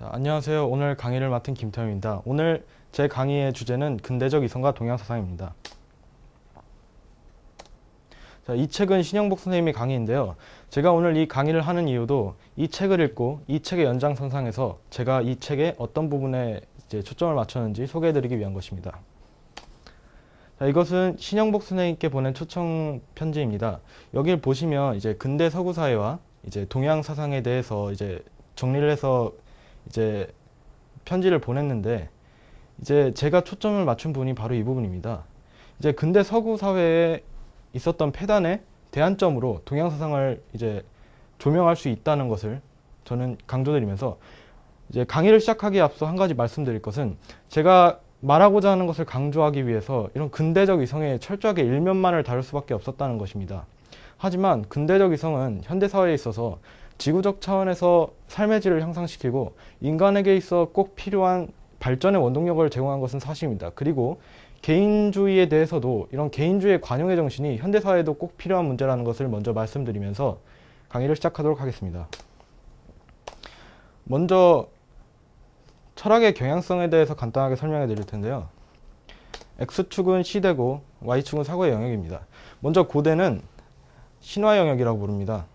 자, 안녕하세요. 오늘 강의를 맡은 김태형입니다. 오늘 제 강의의 주제는 근대적 이성과 동양사상입니다. 자, 이 책은 신영복 선생님의 강의인데요. 제가 오늘 이 강의를 하는 이유도 이 책을 읽고 이 책의 연장선상에서 제가 이 책의 어떤 부분에 이제 초점을 맞췄는지 소개해드리기 위한 것입니다. 자, 이것은 신영복 선생님께 보낸 초청 편지입니다. 여기를 보시면 이제 근대 서구 사회와 이제 동양 사상에 대해서 이제 정리를 해서 이제 편지를 보냈는데, 이제 제가 초점을 맞춘 부분이 바로 이 부분입니다. 이제 근대 서구 사회에 있었던 폐단의 대안점으로 동양 사상을 이제 조명할 수 있다는 것을 저는 강조드리면서, 이제 강의를 시작하기에 앞서 한 가지 말씀드릴 것은, 제가 말하고자 하는 것을 강조하기 위해서 이런 근대적 이성의 철저하게 일면만을 다룰 수밖에 없었다는 것입니다. 하지만 근대적 이성은 현대 사회에 있어서 지구적 차원에서 삶의 질을 향상시키고 인간에게 있어 꼭 필요한 발전의 원동력을 제공한 것은 사실입니다. 그리고 개인주의에 대해서도 이런 개인주의의 관용의 정신이 현대사회에도 꼭 필요한 문제라는 것을 먼저 말씀드리면서 강의를 시작하도록 하겠습니다. 먼저 철학의 경향성에 대해서 간단하게 설명해 드릴 텐데요. X축은 시대고 Y축은 사고의 영역입니다. 먼저 고대는 신화 영역이라고 부릅니다.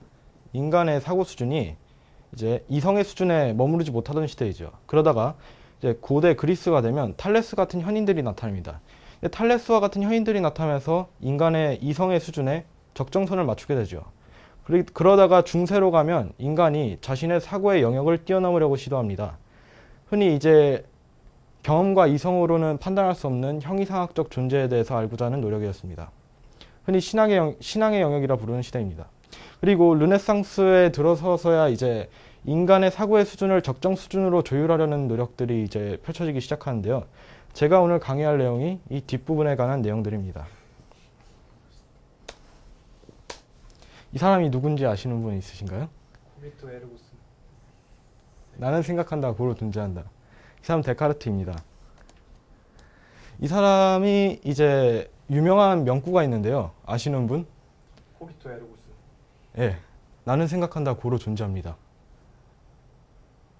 인간의 사고 수준이 이제 이성의 수준에 머무르지 못하던 시대이죠. 그러다가 이제 고대 그리스가 되면 탈레스 같은 현인들이 나타납니다. 탈레스와 같은 현인들이 나타나면서 인간의 이성의 수준에 적정선을 맞추게 되죠. 그러다가 중세로 가면 인간이 자신의 사고의 영역을 뛰어넘으려고 시도합니다. 흔히 이제 경험과 이성으로는 판단할 수 없는 형이상학적 존재에 대해서 알고자 하는 노력이었습니다. 흔히 신앙의 영역이라 부르는 시대입니다. 그리고 르네상스에 들어서서야 이제 인간의 사고의 수준을 적정 수준으로 조율하려는 노력들이 이제 펼쳐지기 시작하는데요. 제가 오늘 강의할 내용이 이 뒷부분에 관한 내용들입니다. 이 사람이 누군지 아시는 분 있으신가요? 코비토 에르고스. 나는 생각한다, 고로 존재한다. 이 사람 데카르트입니다. 이 사람이 이제 유명한 명구가 있는데요. 아시는 분? 코비토 에르고스. 예, 나는 생각한다, 고로 존재합니다.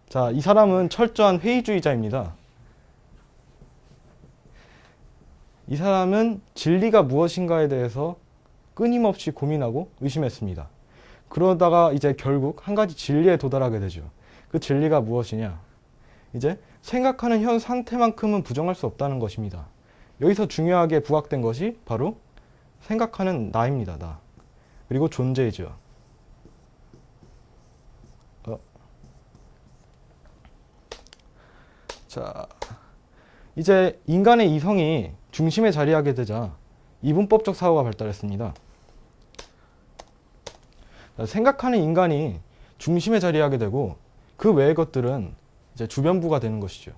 자, 이 사람은 철저한 회의주의자입니다. 이 사람은 진리가 무엇인가에 대해서 끊임없이 고민하고 의심했습니다. 그러다가 이제 결국 한 가지 진리에 도달하게 되죠. 그 진리가 무엇이냐? 이제 생각하는 현 상태만큼은 부정할 수 없다는 것입니다. 여기서 중요하게 부각된 것이 바로 생각하는 나입니다. 나. 그리고 존재이죠. 자, 이제 인간의 이성이 중심에 자리하게 되자 이분법적 사고가 발달했습니다. 생각하는 인간이 중심에 자리하게 되고 그 외의 것들은 이제 주변부가 되는 것이죠.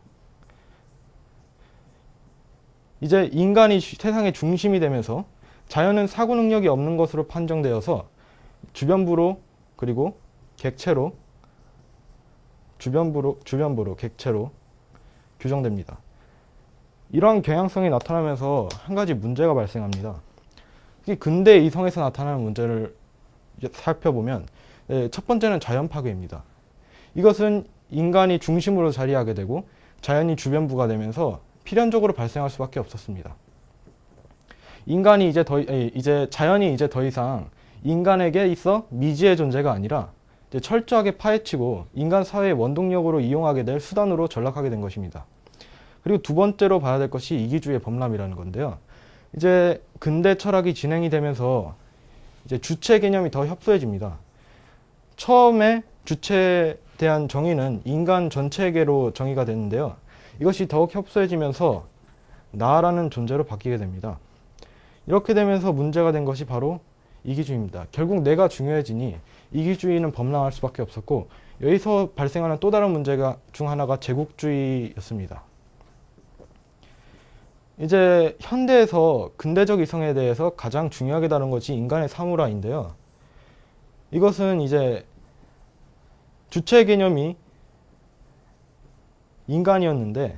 이제 인간이 세상의 중심이 되면서 자연은 사고 능력이 없는 것으로 판정되어서 주변부로, 그리고 객체로, 주변부로 객체로 규정됩니다. 이러한 경향성이 나타나면서 한 가지 문제가 발생합니다. 근대 이성에서 나타나는 문제를 살펴보면, 첫 번째는 자연 파괴입니다. 이것은 인간이 중심으로 자리하게 되고 자연이 주변부가 되면서 필연적으로 발생할 수밖에 없었습니다. 자연이 이제 더 이상 인간에게 있어 미지의 존재가 아니라 이제 철저하게 파헤치고 인간 사회의 원동력으로 이용하게 될 수단으로 전락하게 된 것입니다. 그리고 두 번째로 봐야 될 것이 이기주의의 범람이라는 건데요. 이제 근대 철학이 진행이 되면서 이제 주체 개념이 더 협소해집니다. 처음에 주체에 대한 정의는 인간 전체계로 정의가 됐는데요. 이것이 더욱 협소해지면서 나라는 존재로 바뀌게 됩니다. 이렇게 되면서 문제가 된 것이 바로 이기주의입니다. 결국 내가 중요해지니 이기주의는 범람할 수밖에 없었고, 여기서 발생하는 또 다른 문제가 중 하나가 제국주의였습니다. 이제 현대에서 근대적 이성에 대해서 가장 중요하게 다룬 것이 인간의 사무라인데요. 이것은 이제 주체 개념이 인간이었는데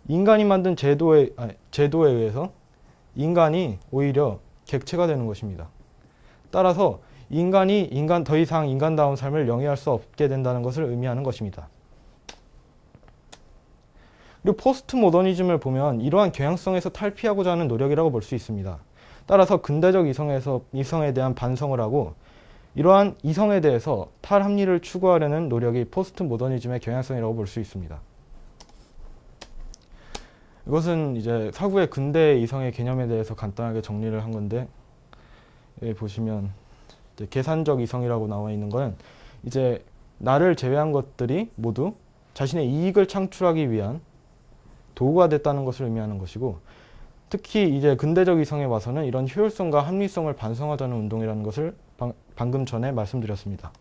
인간이 만든 제도에 의해서 인간이 오히려 객체가 되는 것입니다. 따라서 인간이 더 이상 인간다운 삶을 영위할 수 없게 된다는 것을 의미하는 것입니다. 그리고 포스트 모더니즘을 보면 이러한 경향성에서 탈피하고자 하는 노력이라고 볼 수 있습니다. 따라서 근대적 이성에 대한 반성을 하고 이러한 이성에 대해서 탈합리를 추구하려는 노력이 포스트 모더니즘의 경향성이라고 볼 수 있습니다. 이것은 이제 서구의 근대 이성의 개념에 대해서 간단하게 정리를 한 건데, 여기 보시면 이제 계산적 이성이라고 나와 있는 건 이제 나를 제외한 것들이 모두 자신의 이익을 창출하기 위한 도구가 됐다는 것을 의미하는 것이고, 특히 이제 근대적 이성에 와서는 이런 효율성과 합리성을 반성하자는 운동이라는 것을 방금 전에 말씀드렸습니다.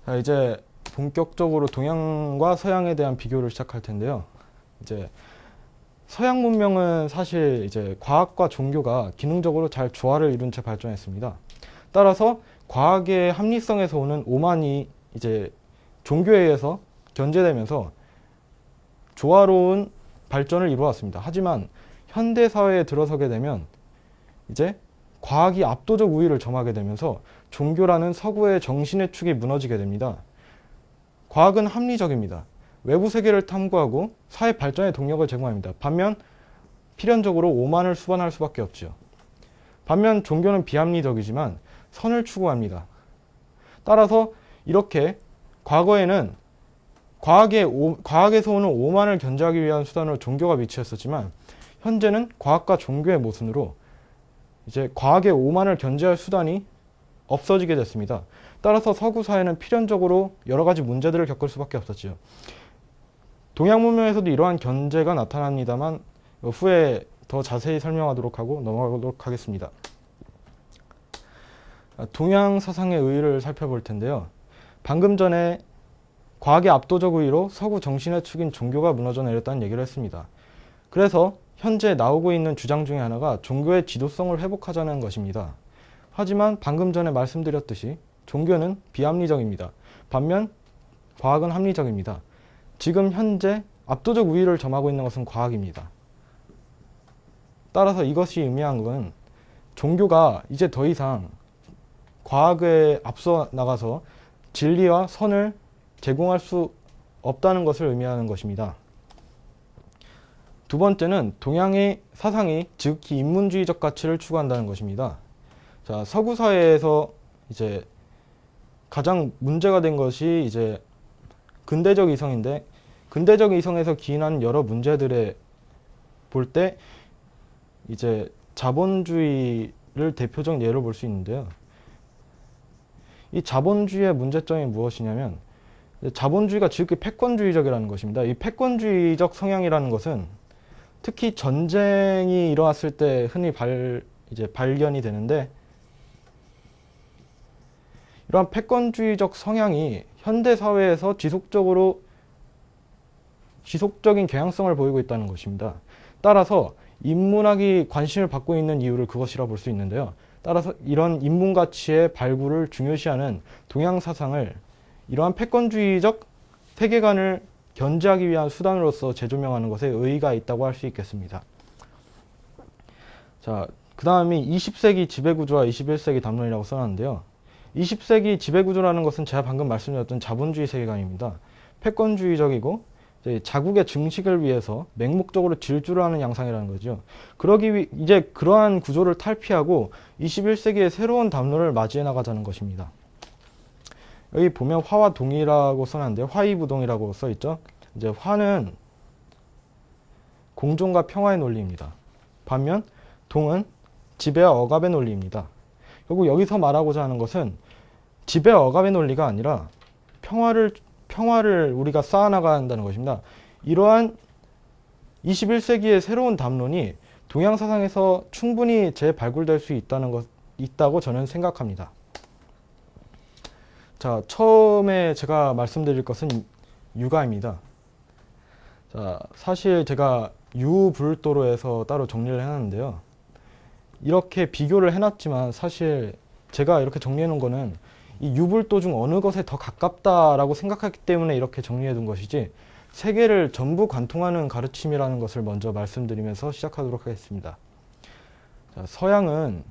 자, 이제 본격적으로 동양과 서양에 대한 비교를 시작할 텐데요. 이제 서양 문명은 사실 이제 과학과 종교가 기능적으로 잘 조화를 이룬 채 발전했습니다. 따라서 과학의 합리성에서 오는 오만이 이제 종교에 의해서 견제되면서 조화로운 발전을 이루어왔습니다. 하지만 현대 사회에 들어서게 되면 이제 과학이 압도적 우위를 점하게 되면서 종교라는 서구의 정신의 축이 무너지게 됩니다. 과학은 합리적입니다. 외부 세계를 탐구하고 사회 발전의 동력을 제공합니다. 반면 필연적으로 오만을 수반할 수밖에 없죠. 반면 종교는 비합리적이지만 선을 추구합니다. 따라서 이렇게 과거에는 과학에서 오는 오만을 견제하기 위한 수단으로 종교가 위치했었지만, 현재는 과학과 종교의 모순으로 이제 과학의 오만을 견제할 수단이 없어지게 됐습니다. 따라서 서구 사회는 필연적으로 여러 가지 문제들을 겪을 수밖에 없었지요. 동양 문명에서도 이러한 견제가 나타납니다만 후에 더 자세히 설명하도록 하고 넘어가도록 하겠습니다. 동양 사상의 의의를 살펴볼 텐데요. 방금 전에 과학의 압도적 우위로 서구 정신의 축인 종교가 무너져 내렸다는 얘기를 했습니다. 그래서 현재 나오고 있는 주장 중에 하나가 종교의 지도성을 회복하자는 것입니다. 하지만 방금 전에 말씀드렸듯이 종교는 비합리적입니다. 반면 과학은 합리적입니다. 지금 현재 압도적 우위를 점하고 있는 것은 과학입니다. 따라서 이것이 의미한 건 종교가 이제 더 이상 과학에 앞서 나가서 진리와 선을 제공할 수 없다는 것을 의미하는 것입니다. 두 번째는 동양의 사상이 지극히 인문주의적 가치를 추구한다는 것입니다. 자, 서구 사회에서 이제 가장 문제가 된 것이 이제 근대적 이성인데, 근대적 이성에서 기인하는 여러 문제들에 볼 때 이제 자본주의를 대표적 예로 볼 수 있는데요. 이 자본주의의 문제점이 무엇이냐면 자본주의가 지극히 패권주의적이라는 것입니다. 이 패권주의적 성향이라는 것은 특히 전쟁이 일어났을 때 흔히 발견이 되는데, 이러한 패권주의적 성향이 현대 사회에서 지속적인 경향성을 보이고 있다는 것입니다. 따라서 인문학이 관심을 받고 있는 이유를 그것이라 볼 수 있는데요. 따라서 이런 인문 가치의 발굴을 중요시하는 동양 사상을 이러한 패권주의적 세계관을 견제하기 위한 수단으로서 재조명하는 것에 의의가 있다고 할 수 있겠습니다. 자, 그 다음이 20세기 지배구조와 21세기 담론이라고 써놨는데요. 20세기 지배구조라는 것은 제가 방금 말씀드렸던 자본주의 세계관입니다. 패권주의적이고 이제 자국의 증식을 위해서 맹목적으로 질주를 하는 양상이라는 거죠. 이제 그러한 구조를 탈피하고 21세기의 새로운 담론을 맞이해 나가자는 것입니다. 여기 보면 화와 동이라고 써놨는데 화이부동이라고 써있죠. 이제 화는 공존과 평화의 논리입니다. 반면 동은 지배와 억압의 논리입니다. 결국 여기서 말하고자 하는 것은 지배와 억압의 논리가 아니라 평화를 우리가 쌓아나가야 한다는 것입니다. 이러한 21세기의 새로운 담론이 동양 사상에서 충분히 재발굴될 수 있다고 저는 생각합니다. 자, 처음에 제가 말씀드릴 것은 유가입니다. 자, 사실 제가 유불도로에서 따로 정리를 해놨는데요. 이렇게 비교를 해놨지만 사실 제가 이렇게 정리해 놓은 거는 이 유불도 중 어느 것에 더 가깝다라고 생각하기 때문에 이렇게 정리해 둔 것이지, 세계를 전부 관통하는 가르침이라는 것을 먼저 말씀드리면서 시작하도록 하겠습니다. 자, 서양은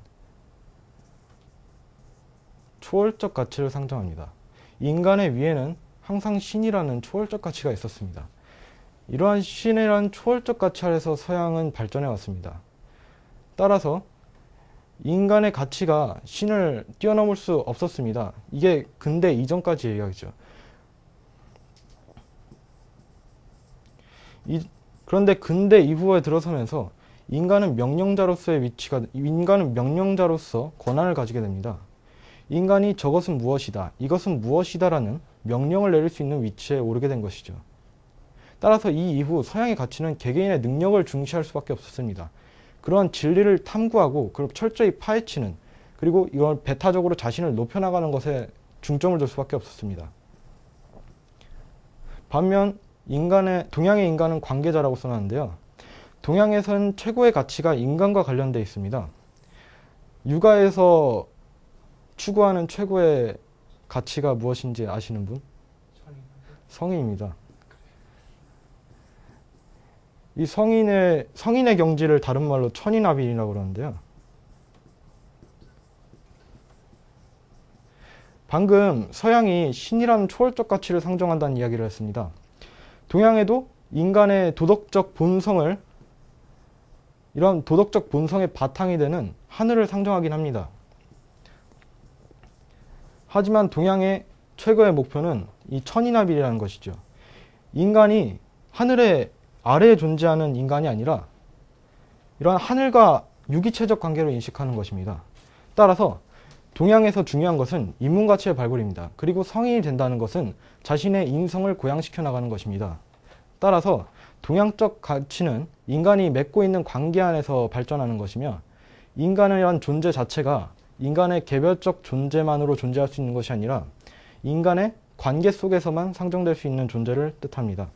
초월적 가치를 상정합니다. 인간의 위에는 항상 신이라는 초월적 가치가 있었습니다. 이러한 신이란 초월적 가치 아래서 서양은 발전해 왔습니다. 따라서 인간의 가치가 신을 뛰어넘을 수 없었습니다. 이게 근대 이전까지 얘기하죠. 그런데 근대 이후에 들어서면서 인간은 명령자로서 권한을 가지게 됩니다. 인간이 저것은 무엇이다, 이것은 무엇이다라는 명령을 내릴 수 있는 위치에 오르게 된 것이죠. 따라서 이 이후 서양의 가치는 개개인의 능력을 중시할 수밖에 없었습니다. 그러한 진리를 탐구하고 그걸 철저히 파헤치는, 그리고 이걸 배타적으로 자신을 높여나가는 것에 중점을 둘 수밖에 없었습니다. 반면 동양의 인간은 관계자라고 써놨는데요. 동양에서는 최고의 가치가 인간과 관련되어 있습니다. 육아에서 추구하는 최고의 가치가 무엇인지 아시는 분? 성의입니다. 이 성인의 경지를 다른 말로 천인아빈이라고 그러는데요. 방금 서양이 신이라는 초월적 가치를 상정한다는 이야기를 했습니다. 동양에도 인간의 이런 도덕적 본성의 바탕이 되는 하늘을 상정하긴 합니다. 하지만 동양의 최고의 목표는 이 천인아빈이라는 것이죠. 인간이 하늘의 아래에 존재하는 인간이 아니라 이러한 하늘과 유기체적 관계로 인식하는 것입니다. 따라서 동양에서 중요한 것은 인문가치의 발굴입니다. 그리고 성인이 된다는 것은 자신의 인성을 고양시켜 나가는 것입니다. 따라서 동양적 가치는 인간이 맺고 있는 관계 안에서 발전하는 것이며, 인간이란 존재 자체가 인간의 개별적 존재만으로 존재할 수 있는 것이 아니라 인간의 관계 속에서만 상정될 수 있는 존재를 뜻합니다.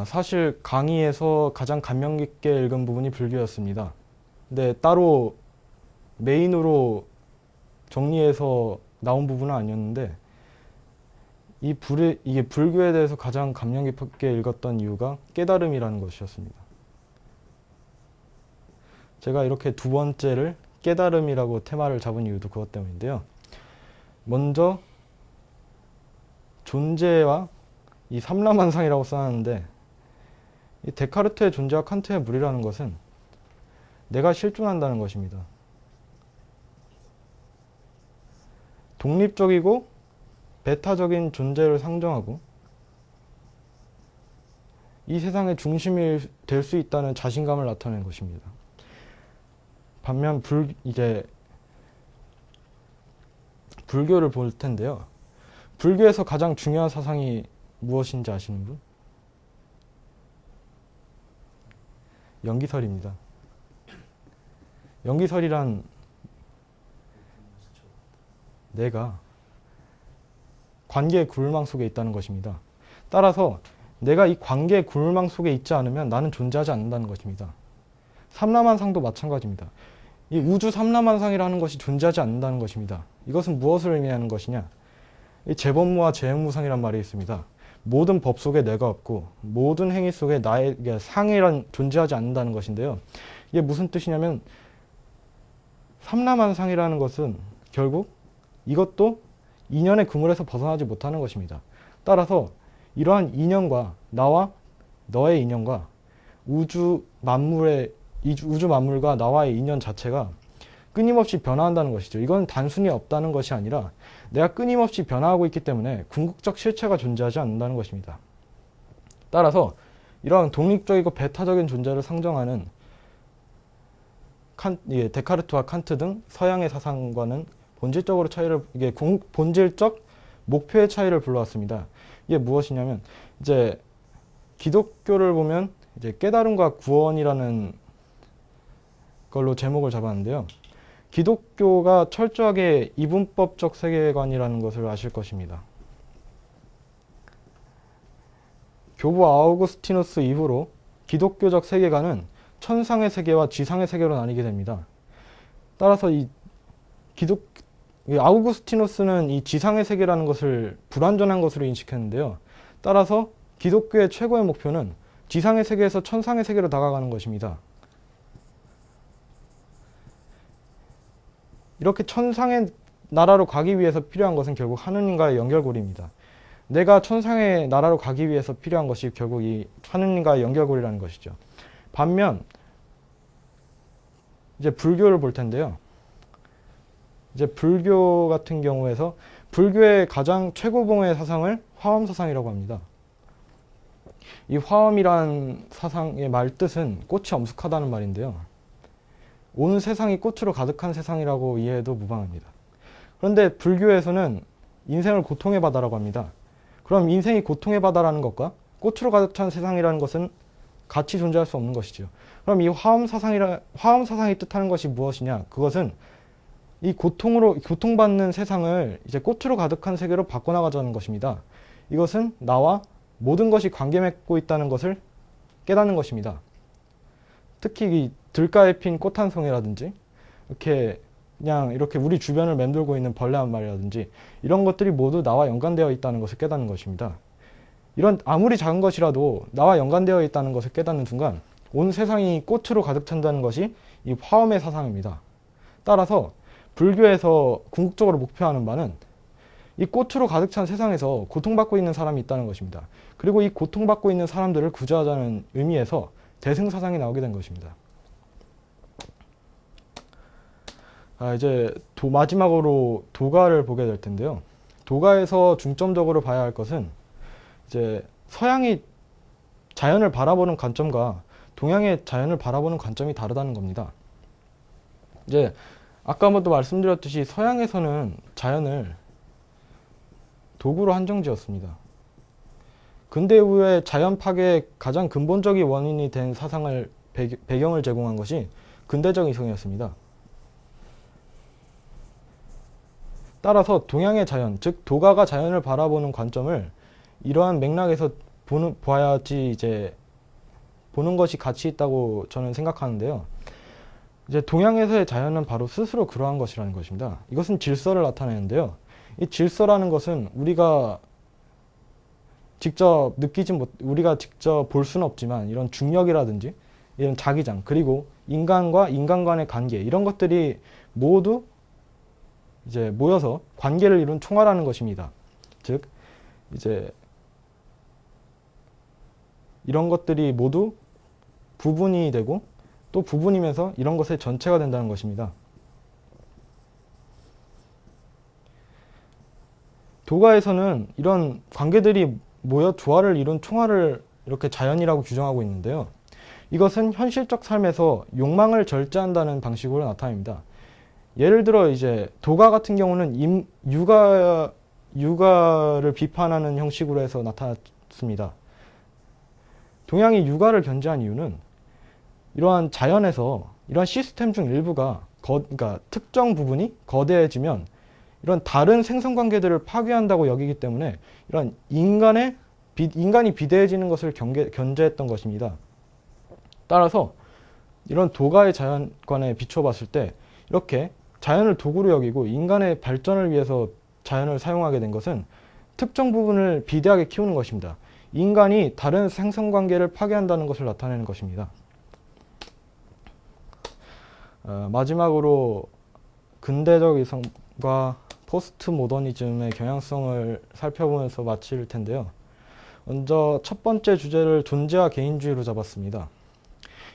사실 강의에서 가장 감명 깊게 읽은 부분이 불교였습니다. 근데 따로 메인으로 정리해서 나온 부분은 아니었는데, 이게 불교에 대해서 가장 감명 깊게 읽었던 이유가 깨달음이라는 것이었습니다. 제가 이렇게 두 번째를 깨달음이라고 테마를 잡은 이유도 그것 때문인데요. 먼저 존재와 이 삼라만상이라고 써놨는데, 이 데카르트의 존재와 칸트의 무리라는 것은 내가 실존한다는 것입니다. 독립적이고 배타적인 존재를 상정하고 이 세상의 중심이 될 수 있다는 자신감을 나타내는 것입니다. 반면 불교를 볼 텐데요. 불교에서 가장 중요한 사상이 무엇인지 아시는 분? 연기설입니다. 연기설이란 내가 관계의 굴망 속에 있다는 것입니다. 따라서 내가 이 관계의 굴망 속에 있지 않으면 나는 존재하지 않는다는 것입니다. 삼라만상도 마찬가지입니다. 이 우주 삼라만상이라는 것이 존재하지 않는다는 것입니다. 이것은 무엇을 의미하는 것이냐? 이 재법무와 재행무상이란 말이 있습니다. 모든 법 속에 내가 없고 모든 행위 속에 나의 상이란 존재하지 않는다는 것인데요. 이게 무슨 뜻이냐면, 삼라만상이라는 것은 결국 이것도 인연의 그물에서 벗어나지 못하는 것입니다. 따라서 이러한 인연과 나와 너의 인연과 우주 만물과 나와의 인연 자체가 끊임없이 변화한다는 것이죠. 이건 단순히 없다는 것이 아니라 내가 끊임없이 변화하고 있기 때문에 궁극적 실체가 존재하지 않는다는 것입니다. 따라서 이러한 독립적이고 배타적인 존재를 상정하는 데카르트와 칸트 등 서양의 사상과는 본질적 목표의 차이를 불러왔습니다. 이게 무엇이냐면, 이제 기독교를 보면 이제 깨달음과 구원이라는 걸로 제목을 잡았는데요. 기독교가 철저하게 이분법적 세계관이라는 것을 아실 것입니다. 교부 아우구스티누스 이후로 기독교적 세계관은 천상의 세계와 지상의 세계로 나뉘게 됩니다. 따라서 아우구스티누스는 이 지상의 세계라는 것을 불완전한 것으로 인식했는데요. 따라서 기독교의 최고의 목표는 지상의 세계에서 천상의 세계로 다가가는 것입니다. 이렇게 천상의 나라로 가기 위해서 필요한 것은 결국 하느님과의 연결고리입니다. 내가 천상의 나라로 가기 위해서 필요한 것이 결국 이 하느님과의 연결고리라는 것이죠. 반면 이제 불교를 볼 텐데요. 이제 불교 같은 경우에서 불교의 가장 최고봉의 사상을 화엄 사상이라고 합니다. 이 화엄이란 사상의 말뜻은 꽃이 엄숙하다는 말인데요. 온 세상이 꽃으로 가득한 세상이라고 이해해도 무방합니다. 그런데 불교에서는 인생을 고통의 바다라고 합니다. 그럼 인생이 고통의 바다라는 것과 꽃으로 가득 찬 세상이라는 것은 같이 존재할 수 없는 것이죠. 그럼 이 화엄 사상이 뜻하는 것이 무엇이냐? 그것은 이 고통받는 세상을 이제 꽃으로 가득한 세계로 바꿔나가자는 것입니다. 이것은 나와 모든 것이 관계 맺고 있다는 것을 깨닫는 것입니다. 특히 이 들가에 핀 꽃 한 송이라든지 그냥 이렇게 우리 주변을 맴돌고 있는 벌레 한 마리라든지 이런 것들이 모두 나와 연관되어 있다는 것을 깨닫는 것입니다. 이런 아무리 작은 것이라도 나와 연관되어 있다는 것을 깨닫는 순간 온 세상이 꽃으로 가득 찬다는 것이 이 화엄의 사상입니다. 따라서 불교에서 궁극적으로 목표하는 바는 이 꽃으로 가득 찬 세상에서 고통받고 있는 사람이 있다는 것입니다. 그리고 이 고통받고 있는 사람들을 구조하자는 의미에서 대승사상이 나오게 된 것입니다. 이제 마지막으로 도가를 보게 될 텐데요. 도가에서 중점적으로 봐야 할 것은 이제 서양이 자연을 바라보는 관점과 동양의 자연을 바라보는 관점이 다르다는 겁니다. 이제 아까 한번 또 말씀드렸듯이 서양에서는 자연을 도구로 한정지었습니다. 근대 이후에 자연 파괴의 가장 근본적인 원인이 된 사상을 배경을 제공한 것이 근대적 이성이었습니다. 따라서 동양의 자연, 즉 도가가 자연을 바라보는 관점을 이러한 맥락에서 봐야지 이제 보는 것이 가치 있다고 저는 생각하는데요. 이제 동양에서의 자연은 바로 스스로 그러한 것이라는 것입니다. 이것은 질서를 나타내는데요. 이 질서라는 것은 우리가 직접 우리가 직접 볼 수는 없지만 이런 중력이라든지 이런 자기장, 그리고 인간과 인간 간의 관계, 이런 것들이 모두 이제 모여서 관계를 이룬 총화라는 것입니다. 즉, 이제 이런 것들이 모두 부분이 되고 또 부분이면서 이런 것의 전체가 된다는 것입니다. 도가에서는 이런 관계들이 모여 조화를 이룬 총화를 이렇게 자연이라고 규정하고 있는데요. 이것은 현실적 삶에서 욕망을 절제한다는 방식으로 나타납니다. 예를 들어 이제 도가 같은 경우는 육아를 비판하는 형식으로 해서 나타났습니다. 동양이 육아를 견제한 이유는 이러한 자연에서 이러한 시스템 중 일부가 그러니까 특정 부분이 거대해지면 이런 다른 생성관계들을 파괴한다고 여기기 때문에 이런 인간이 비대해지는 것을 견제했던 것입니다. 따라서 이런 도가의 자연관에 비춰봤을 때 이렇게 자연을 도구로 여기고 인간의 발전을 위해서 자연을 사용하게 된 것은 특정 부분을 비대하게 키우는 것입니다. 인간이 다른 생성관계를 파괴한다는 것을 나타내는 것입니다. 마지막으로 근대적 이성과 포스트 모더니즘의 경향성을 살펴보면서 마칠 텐데요. 먼저 첫 번째 주제를 존재와 개인주의로 잡았습니다.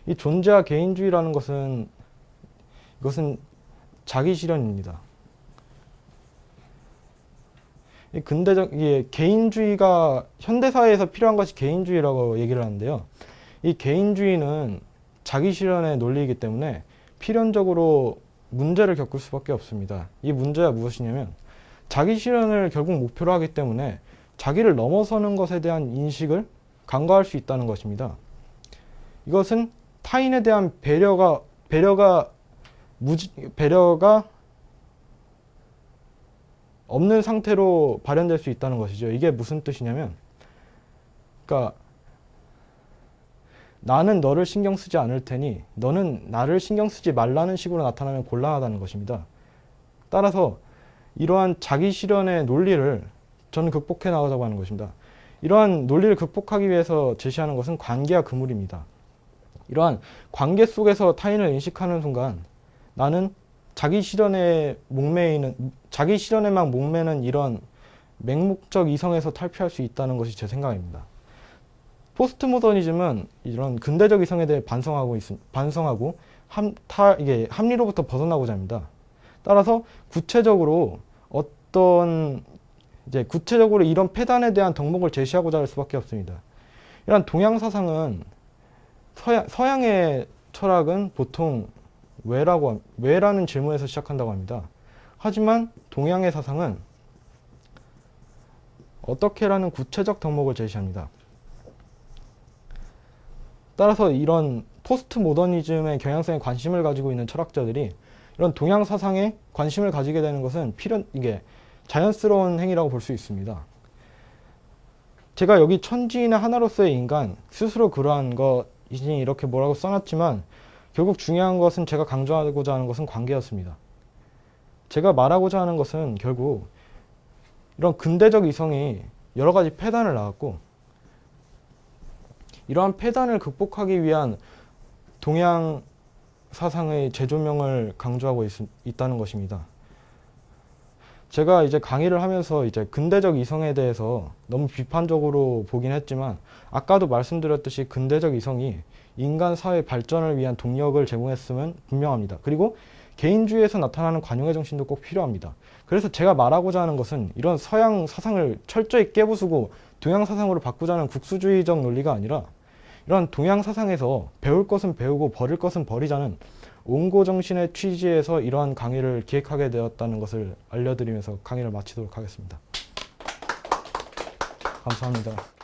이 존재와 개인주의라는 이것은 자기 실현입니다. 이 개인주의가 현대사회에서 필요한 것이 개인주의라고 얘기를 하는데요. 이 개인주의는 자기 실현의 논리이기 때문에 필연적으로 문제를 겪을 수밖에 없습니다. 이 문제가 무엇이냐면 자기 실현을 결국 목표로 하기 때문에 자기를 넘어서는 것에 대한 인식을 간과할 수 있다는 것입니다. 이것은 타인에 대한 배려가 없는 상태로 발현될 수 있다는 것이죠. 이게 무슨 뜻이냐면, 그러니까 나는 너를 신경 쓰지 않을 테니 너는 나를 신경 쓰지 말라는 식으로 나타나면 곤란하다는 것입니다. 따라서 이러한 자기 실현의 논리를 저는 극복해 나가자고 하는 것입니다. 이러한 논리를 극복하기 위해서 제시하는 것은 관계와 그물입니다. 이러한 관계 속에서 타인을 인식하는 순간 나는 자기 실현에만 목매는 이런 맹목적 이성에서 탈피할 수 있다는 것이 제 생각입니다. 포스트 모더니즘은 이런 근대적 이성에 대해 반성하고 이게 합리로부터 벗어나고자 합니다. 따라서 구체적으로 이런 폐단에 대한 덕목을 제시하고자 할 수밖에 없습니다. 이런 동양 사상은 서양의 철학은 보통 왜라는 질문에서 시작한다고 합니다. 하지만 동양의 사상은 어떻게라는 구체적 덕목을 제시합니다. 따라서 이런 포스트 모더니즘의 경향성에 관심을 가지고 있는 철학자들이 이런 동양 사상에 관심을 가지게 되는 것은 이게 자연스러운 행위라고 볼 수 있습니다. 제가 여기 천지인의 하나로서의 인간, 스스로 그러한 것이니 이렇게 뭐라고 써놨지만 결국 중요한 것은 제가 강조하고자 하는 것은 관계였습니다. 제가 말하고자 하는 것은 결국 이런 근대적 이성이 여러 가지 폐단을 낳았고 이러한 폐단을 극복하기 위한 동양 사상의 재조명을 강조하고 있다는 것입니다. 제가 이제 강의를 하면서 이제 근대적 이성에 대해서 너무 비판적으로 보긴 했지만 아까도 말씀드렸듯이 근대적 이성이 인간 사회 발전을 위한 동력을 제공했으면 분명합니다. 그리고 개인주의에서 나타나는 관용의 정신도 꼭 필요합니다. 그래서 제가 말하고자 하는 것은 이런 서양 사상을 철저히 깨부수고 동양 사상으로 바꾸자는 국수주의적 논리가 아니라 이런 동양 사상에서 배울 것은 배우고 버릴 것은 버리자는 옹고정신의 취지에서 이러한 강의를 기획하게 되었다는 것을 알려드리면서 강의를 마치도록 하겠습니다. 감사합니다.